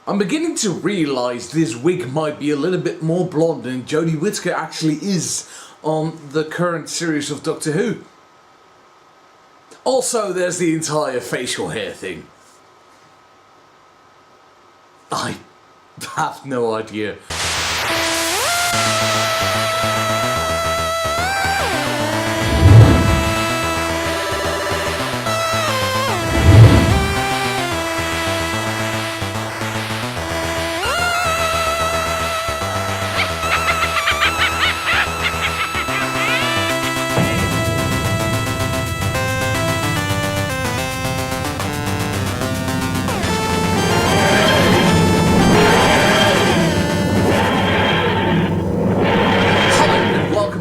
I'm beginning to realise this wig might be a little bit more blonde than Jodie Whittaker actually is on the current series of Doctor Who. Also, there's the entire facial hair thing. I have no idea.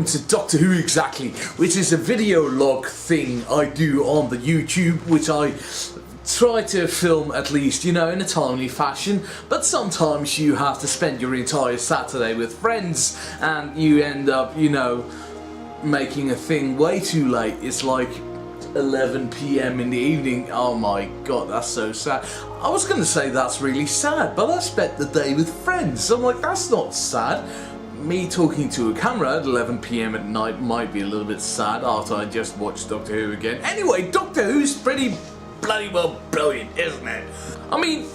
To Doctor Who Exactly, which is a video log thing I do on the YouTube, which I try to film at least, in a timely fashion, but sometimes you have to spend your entire Saturday with friends and you end up, making a thing way too late. It's like 11 PM in the evening. Oh my god, that's so sad. I was gonna say that's really sad, but I spent the day with friends. I'm like, that's not sad. Me talking to a camera at 11 PM at night might be a little bit sad after I just watched Doctor Who again. Anyway, Doctor Who's pretty bloody well brilliant, isn't it? I mean,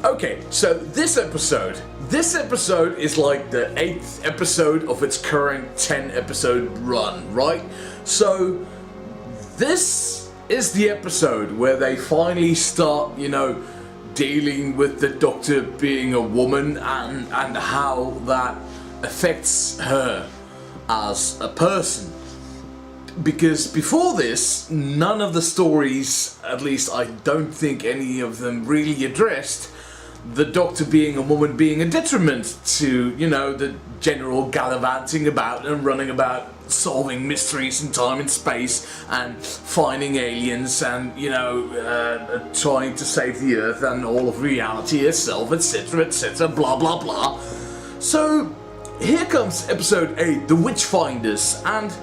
okay, so this episode is like the 8th episode of its current 10 episode run, right? So this is the episode where they finally start, dealing with the Doctor being a woman and how that affects her as a person. Because before this, none of the stories, at least I don't think any of them really addressed the Doctor being a woman being a detriment to, the general gallivanting about and running about solving mysteries in time and space and finding aliens and, trying to save the Earth and all of reality itself, etc, blah blah blah. So here comes episode 8, The Witchfinders, and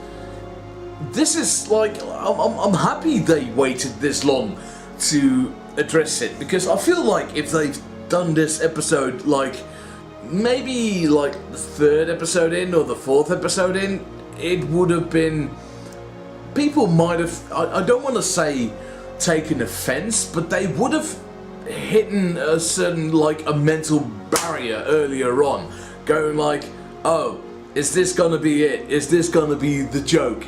this is like, I'm happy they waited this long to address it, because I feel like if they've done this episode maybe the 3rd episode in or the 4th episode in, it would have been, people might have, I don't want to say taken offense, but they would have hit a certain a mental barrier earlier on, going like, oh, is this gonna be it? Is this gonna be the joke?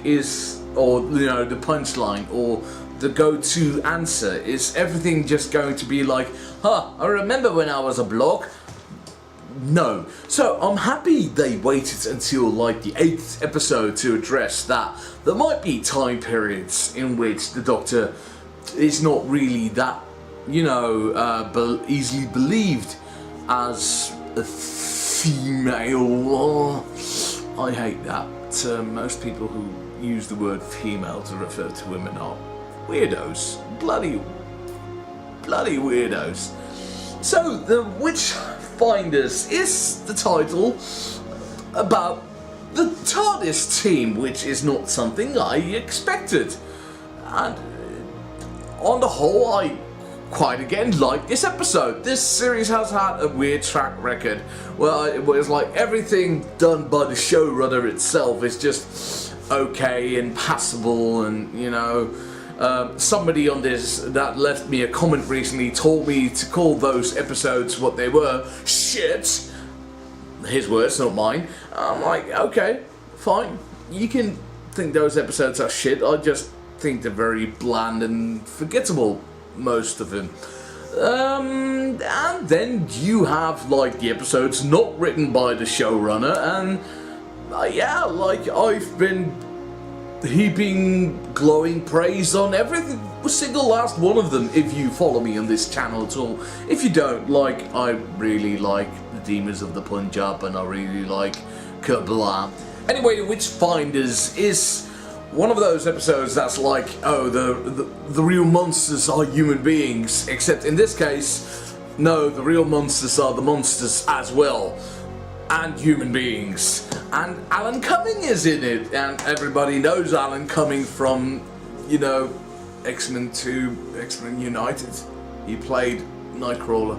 Or the punchline, or the go-to answer? Is everything just going to be like, I remember when I was a bloke? No. So I'm happy they waited until the 8th episode to address that. There might be time periods in which the Doctor is not really that, easily believed as a female. I hate that term. Most people who use the word female to refer to women are weirdos. Bloody weirdos. So, The Witchfinders is the title about the TARDIS team, which is not something I expected. And on the whole, I quite again like this episode. This series has had a weird track record where it was like everything done by the showrunner itself is just okay and passable, and somebody on this that left me a comment recently told me to call those episodes what they were: shit. His words, not mine. I'm like, okay, fine, you can think those episodes are shit. I just think they're very bland and forgettable, most of them. And then you have the episodes not written by the showrunner, and I've been heaping glowing praise on every single last one of them, if you follow me on this channel at all. If you don't, I really like the Demons of the Punjab, and I really like Kabbalah. Anyway, The Witchfinders is one of those episodes that's the real monsters are human beings, except in this case, no, the real monsters are the monsters as well, and human beings. And Alan Cumming is in it, and everybody knows Alan Cumming from, X-Men 2, X-Men United. He played Nightcrawler.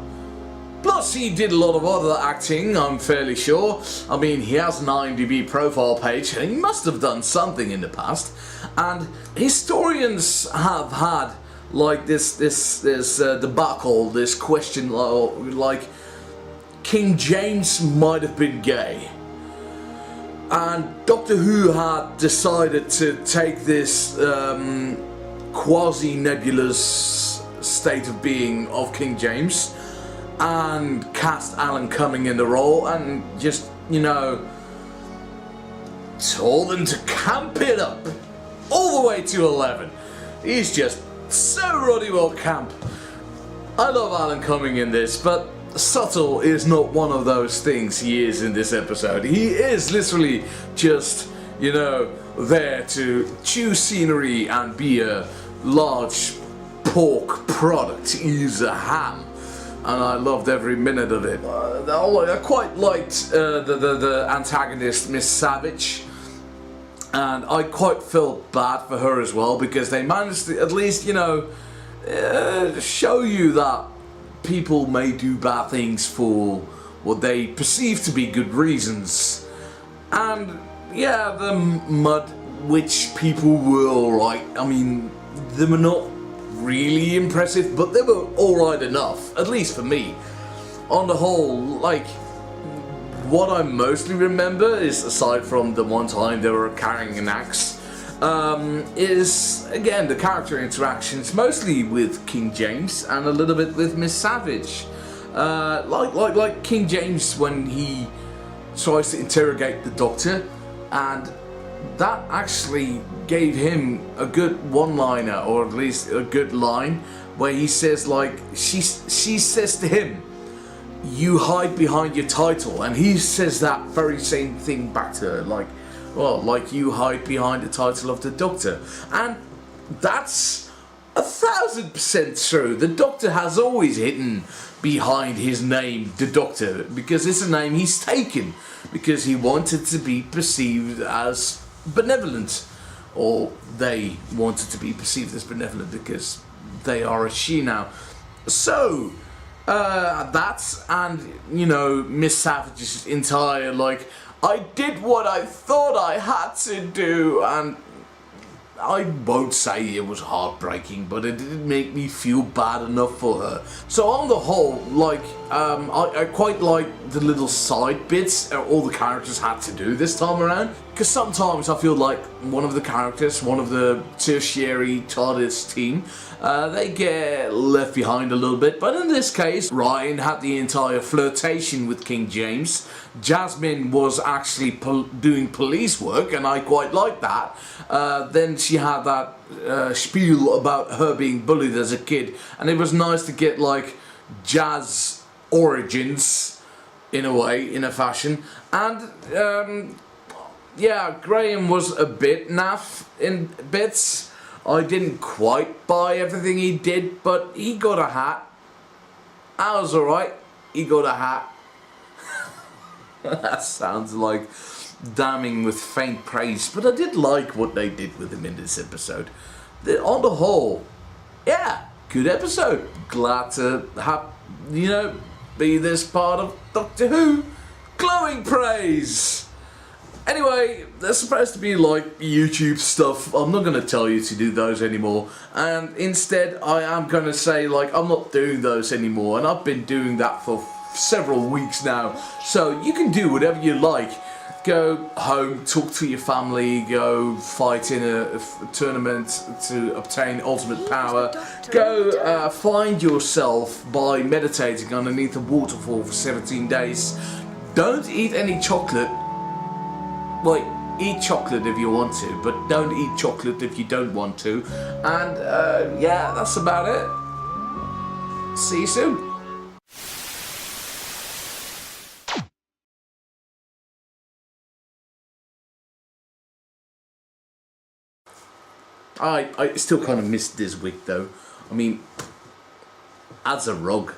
Plus, Plus, he did a lot of other acting, I'm fairly sure. I mean, he has an IMDb profile page, and he must have done something in the past. And historians have had like this debacle, this question, like King James might have been gay. And Doctor Who had decided to take this quasi-nebulous state of being of King James and cast Alan Cumming in the role and just, you know, told them to camp it up all the way to 11. He's just so ruddy well camp. I love Alan Cumming in this, but subtle is not one of those things he is in this episode. He is literally just, you know, there to chew scenery and be a large pork product. He's a ham, and I loved every minute of it. I quite liked the antagonist, Miss Savage, and I quite felt bad for her as well, because they managed to at least, you know, show you that people may do bad things for what they perceive to be good reasons. And yeah, the Mud Witch people were alright. I mean, they were not really impressive, but they were alright enough, at least for me. On the whole, like, what I mostly remember is, aside from the one time they were carrying an axe, is again the character interactions, mostly with King James and a little bit with Miss Savage. Like King James when he tries to interrogate the Doctor, and that actually gave him a good one-liner, or at least a good line, where he says, like, she says to him, "You hide behind your title," and he says that very same thing back to her, like, well, like, you hide behind the title of the Doctor. And that's 1000% true. The Doctor has always hidden behind his name, the Doctor, because it's a name he's taken, because he wanted to be perceived as benevolent, or they wanted to be perceived as benevolent because they are a she now. So, that's, and, you know, Miss Savage's entire, like, I did what I thought I had to do, and I won't say it was heartbreaking, but it didn't make me feel bad enough for her. So on the whole, like, I quite like the little side bits all the characters had to do this time around, because sometimes I feel like one of the characters, one of the tertiary TARDIS team, they get left behind a little bit, but in this case, Ryan had the entire flirtation with King James. Jasmine was actually doing police work, and I quite liked that. Then she had that spiel about her being bullied as a kid, and it was nice to get, like, jazz origins, in a way, in a fashion. And yeah, Graham was a bit naff in bits. I didn't quite buy everything he did, but he got a hat. I was alright. He got a hat. That sounds like damning with faint praise, but I did like what they did with him in this episode. On the whole, yeah, good episode. Glad to have, you know, be this part of Doctor Who. Glowing praise! Anyway, there's supposed to be, like, YouTube stuff. I'm not going to tell you to do those anymore, and instead I am going to say, like, I'm not doing those anymore, and I've been doing that for several weeks now. So you can do whatever you like. Go home, talk to your family, go fight in a tournament to obtain ultimate power, go find yourself by meditating underneath a waterfall for 17 days. Don't eat any chocolate. Well, eat chocolate if you want to, but don't eat chocolate if you don't want to. And yeah, that's about it. See you soon. I still kind of missed this week though. I mean, as a rug.